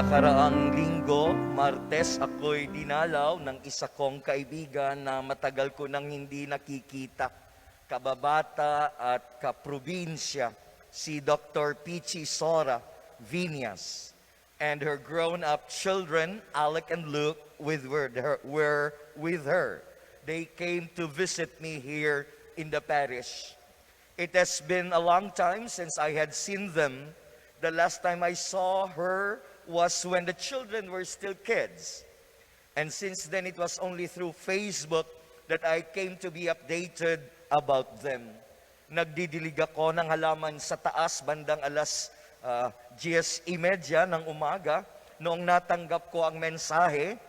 Nakaraang linggo, Martes, ako'y dinalaw ng isa kong kaibigan na matagal ko nang hindi nakikita. Kababata at kaprobinsya, si Dr. Pichi Sora Viñas. And her grown-up children, Alec and Luke, were with her. They came to visit me here in the parish. It has been a long time since I had seen them. The last time I saw her was when the children were still kids. And since then, it was only through Facebook that I came to be updated about them. Nagdidilig ako ng halaman sa taas bandang alas 10:30 ng umaga noong natanggap ko ang mensahe,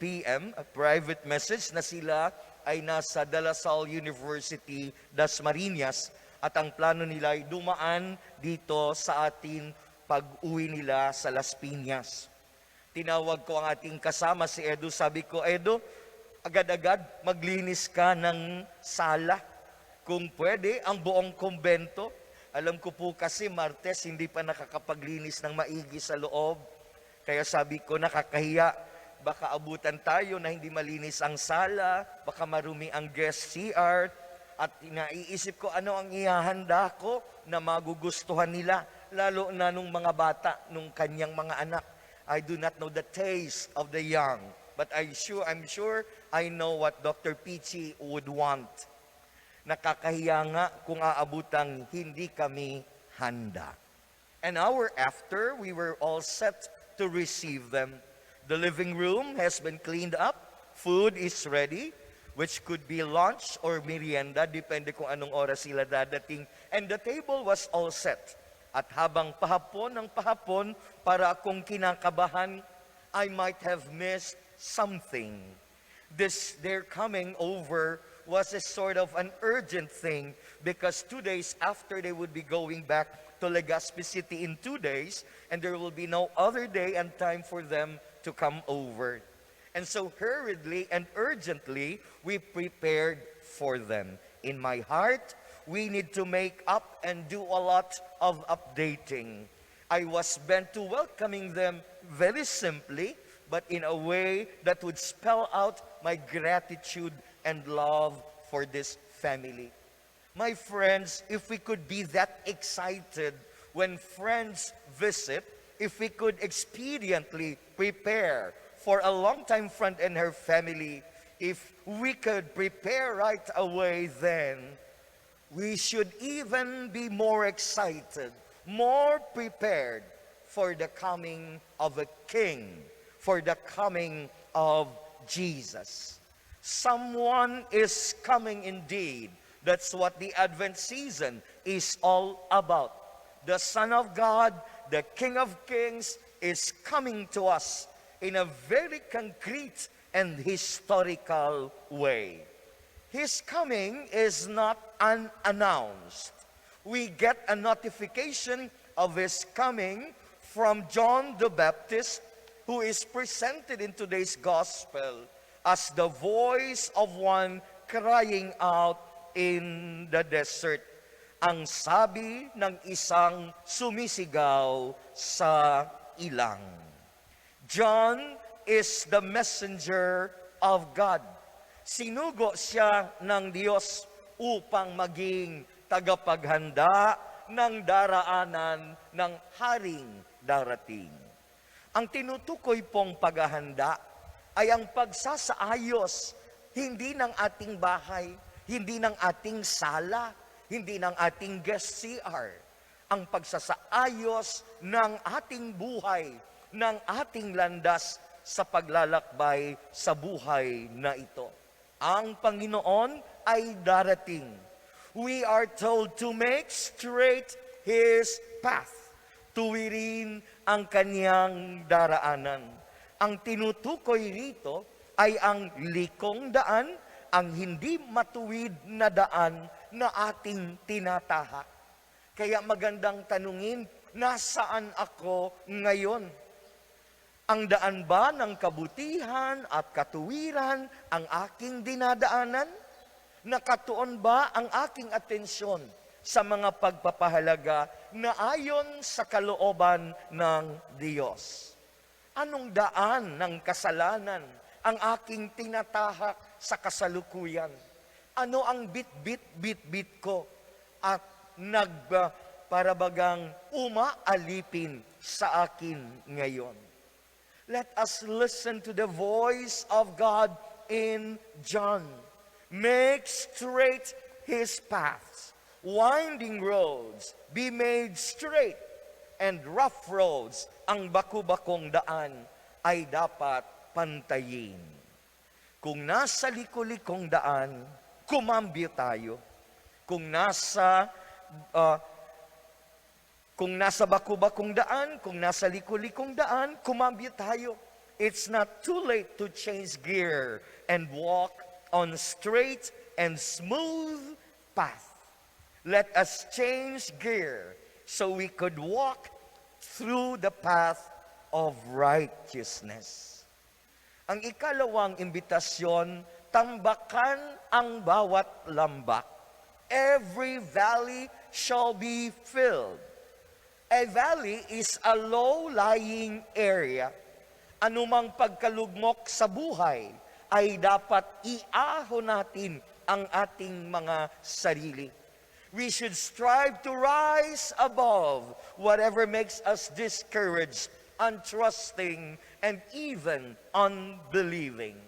PM, a private message, na sila ay nasa De La Salle University, Dasmariñas, at ang plano nila ay dumaan dito sa atin pag-uwi nila sa Las Piñas. Tinawag ko ang ating kasama si Edo. Sabi ko, Edo, agad-agad maglinis ka ng sala. Kung pwede, ang buong kumbento. Alam ko po kasi Martes hindi pa nakakapaglinis ng maigi sa loob. Kaya sabi ko, nakakahiya. Baka abutan tayo na hindi malinis ang sala, baka marumi ang guest CR. At naiisip ko ano ang ihahanda ko na magugustuhan nila, lalo na nung mga bata, nung kanyang mga anak. I do not know the taste of the young, but I'm sure I know what Dr. Pichi would want. Nakakahiya nga kung aabutang hindi kami handa. An hour after, we were all set to receive them. The living room has been cleaned up, food is ready, which could be lunch or merienda, depende kung anong oras sila dadating. And the table was all set. At habang pahapon ng pahapon, para akong kinakabahan, I might have missed something. Their coming over was a sort of an urgent thing because 2 days after they would be going back to Legazpi City in 2 days, and there will be no other day and time for them to come over. And so hurriedly and urgently, we prepared for them. In my heart, we need to make up and do a lot of updating. I was bent to welcoming them very simply, but in a way that would spell out my gratitude and love for this family. My friends, if we could be that excited when friends visit, if we could expediently prepare for a longtime friend and her family, if we could prepare right away, then we should even be more excited, more prepared for the coming of a king, for the coming of Jesus. Someone is coming indeed. That's what the Advent season is all about. The Son of God, the King of Kings, is coming to us in a very concrete and historical way. His coming is not unannounced. We get a notification of His coming from John the Baptist, who is presented in today's Gospel as the voice of one crying out in the desert. Ang sabi ng isang sumisigaw sa ilang. John is the messenger of God. Sinugo siya ng Diyos upang maging tagapaghanda ng daraanan ng haring darating. Ang tinutukoy pong paghahanda ay ang pagsasaayos, hindi ng ating bahay, hindi ng ating sala, hindi ng ating guest CR. Ang pagsasaayos ng ating buhay, ng ating landas sa paglalakbay sa buhay na ito. Ang Panginoon ay darating. We are told to make straight His path. Tuwirin ang kanyang daraanan. Ang tinutukoy rito ay ang likong daan, ang hindi matuwid na daan na ating tinatahak. Kaya magandang tanungin, nasaan ako ngayon? Ang daan ba ng kabutihan at katuwiran ang aking dinadaanan? Nakatuon ba ang aking atensyon sa mga pagpapahalaga na ayon sa kalooban ng Diyos. Anong daan ng kasalanan ang aking tinatahak sa kasalukuyan? Ano ang bit-bit ko at parabagang umaalipin sa akin ngayon? Let us listen to the voice of God in John. Make straight his paths, winding roads be made straight, and rough roads, ang baku-bakong daan, ay dapat pantayin. Kung nasa liko-likong daan, kumambyo tayo. Kung nasa baku-bakong daan, kung nasa liko-likong daan, kumambyo tayo. It's not too late to change gear and walk on straight and smooth path. Let us change gear so we could walk through the path of righteousness. Ang ikalawang imbitasyon, tambakan ang bawat lambak. Every valley shall be filled. A valley is a low-lying area. Anumang pagkalugmok sa buhay ay dapat iahon natin ang ating mga sarili. We should strive to rise above whatever makes us discouraged, untrusting, and even unbelieving.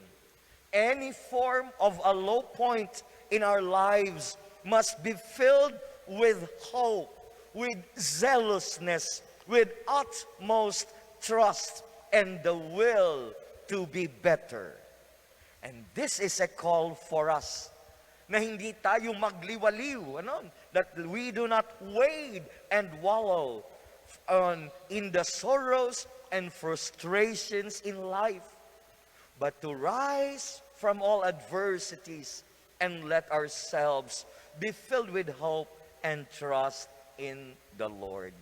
Any form of a low point in our lives must be filled with hope, with zealousness, with utmost trust, and the will to be better. And this is a call for us na hindi tayo magliwaliw, that we do not wade and wallow in the sorrows and frustrations in life, but to rise from all adversities and let ourselves be filled with hope and trust in the Lord.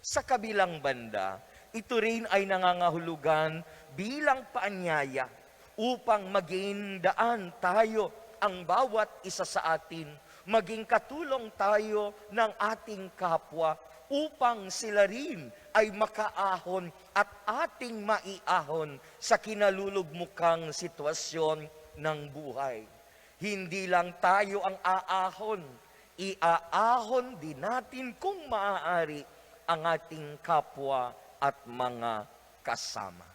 Sa kabilang banda, ito rin ay nangangahulugan bilang paanyaya upang maging daan tayo ang bawat isa sa atin, maging katulong tayo ng ating kapwa upang sila rin ay makaahon at ating maiahon sa kinalulugmukang sitwasyon ng buhay. Hindi lang tayo ang aahon, iaahon din natin kung maaari ang ating kapwa at mga kasama.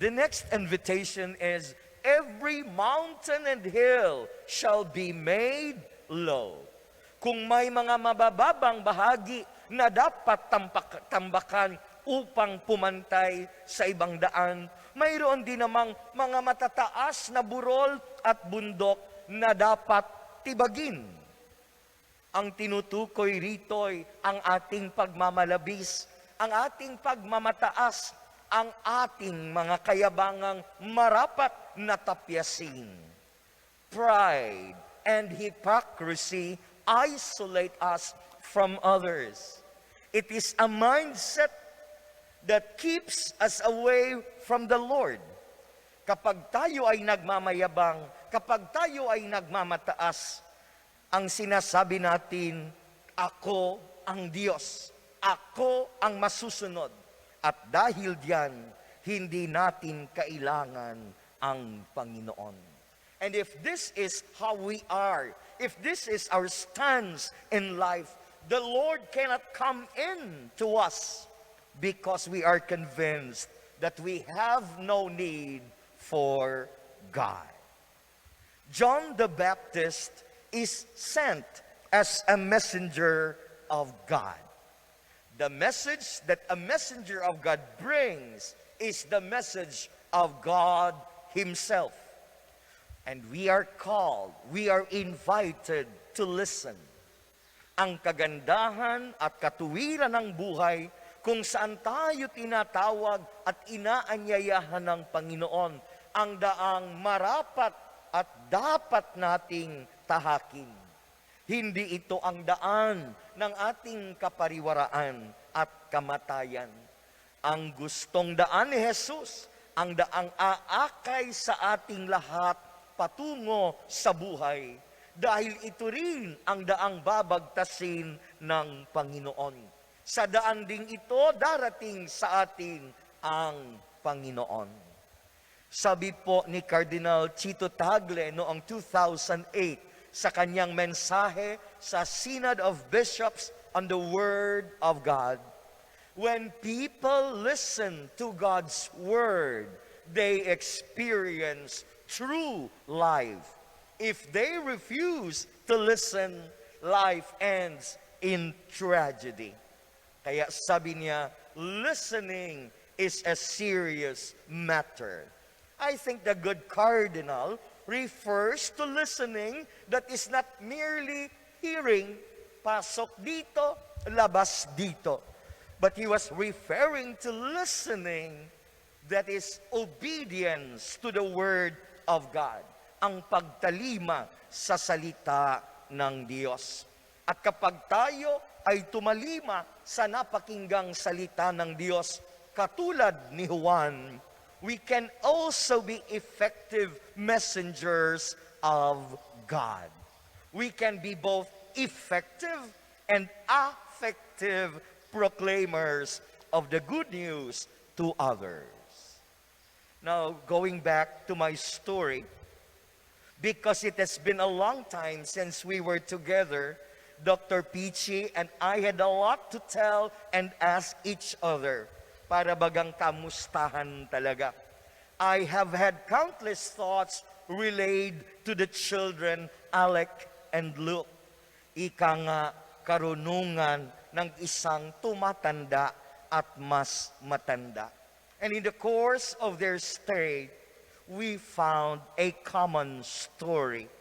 The next invitation is, every mountain and hill shall be made low. Kung may mga mabababang bahagi na dapat tambakan upang pumantay sa ibang daan, mayroon din namang mga matataas na burol at bundok na dapat tibagin. Ang tinutukoy rito'y ang ating pagmamalabis, ang ating pagmamataas, ang ating mga kayabangang marapat na tapyasin. Pride and hypocrisy isolate us from others. It is a mindset that keeps us away from the Lord. Kapag tayo ay nagmamayabang, kapag tayo ay nagmamataas, ang sinasabi natin, ako ang Diyos, ako ang masusunod. At dahil diyan, hindi natin kailangan ang Panginoon. And if this is how we are, if this is our stance in life, the Lord cannot come in to us because we are convinced that we have no need for God. John the Baptist is sent as a messenger of God. The message that a messenger of God brings is the message of God Himself. And we are called, we are invited to listen. Ang kagandahan at katuwiran ng buhay kung saan tayo tinatawag at inaanyayahan ng Panginoon ang daang marapat at dapat nating tahakin. Hindi ito ang daan ng ating kapariwaraan at kamatayan. Ang gustong daan ni Jesus, ang daang aakay sa ating lahat patungo sa buhay. Dahil ito rin ang daang babagtasin ng Panginoon. Sa daan ding ito, darating sa atin ang Panginoon. Sabi po ni Cardinal Chito Tagle noong 2008 sa kanyang mensahe sa Synod of Bishops on the Word of God, when people listen to God's Word, they experience true life. If they refuse to listen, life ends in tragedy. Kaya sabi niya, listening is a serious matter. I think the good cardinal refers to listening that is not merely hearing, pasok dito, labas dito. But he was referring to listening that is obedience to the Word of God. Ang pagtalima sa salita ng Diyos. At kapag tayo ay tumalima sa napakinggang salita ng Diyos, katulad ni Juan, we can also be effective messengers of God. We can be both effective and affective proclaimers of the good news to others. Now, going back to my story, because it has been a long time since we were together, Dr. Peachy and I had a lot to tell and ask each other. Para bagang kamustahan talaga. I have had countless thoughts relayed to the children, Alec and Luke. Ika nga, karunungan ng isang tumatanda at mas matanda. And in the course of their stay, we found a common story.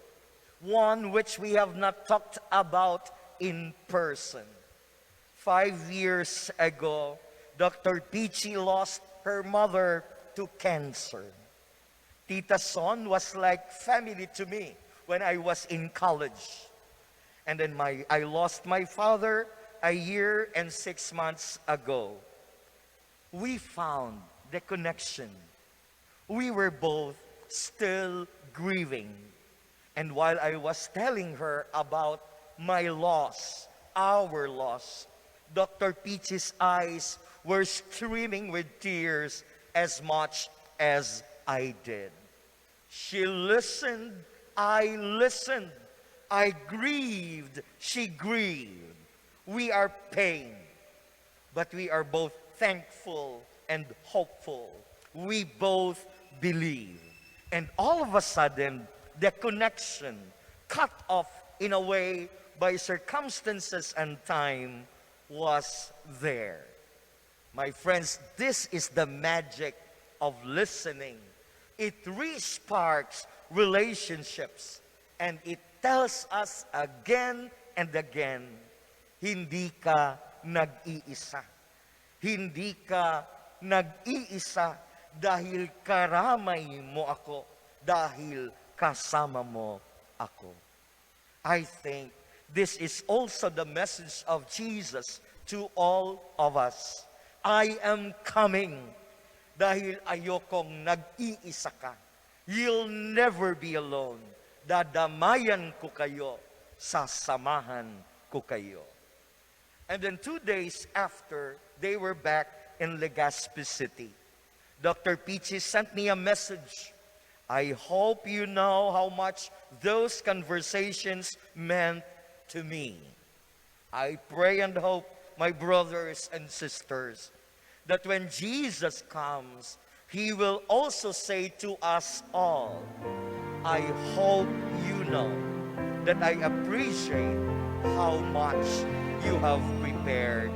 One which we have not talked about in person. 5 years ago, Dr. Peachy lost her mother to cancer. Tita Son was like family to me when I was in college. And then I lost my father a year and 6 months ago. We found the connection. We were both still grieving. And while I was telling her about my loss, our loss, Dr. Peachy's eyes were streaming with tears as much as I did. She listened, I listened. I grieved, she grieved. We are pained, but we are both thankful and hopeful. We both believe. And all of a sudden, the connection cut off in a way by circumstances and time was there. My friends, this is the magic of listening. It re-sparks relationships and it tells us again and again, hindi ka nag-iisa. Hindi ka nag-iisa dahil karamay mo ako, dahil kasama mo ako. I think this is also the message of Jesus to all of us. I am coming dahil ayokong nag-iisa ka. You'll never be alone. Dadamayan ko kayo, sasamahan ko kayo. And then 2 days after, they were back in Legazpi City. Dr. Peachy sent me a message. I hope you know how much those conversations meant to me. I pray and hope, my brothers and sisters, that when Jesus comes, He will also say to us all, I hope you know that I appreciate how much you have prepared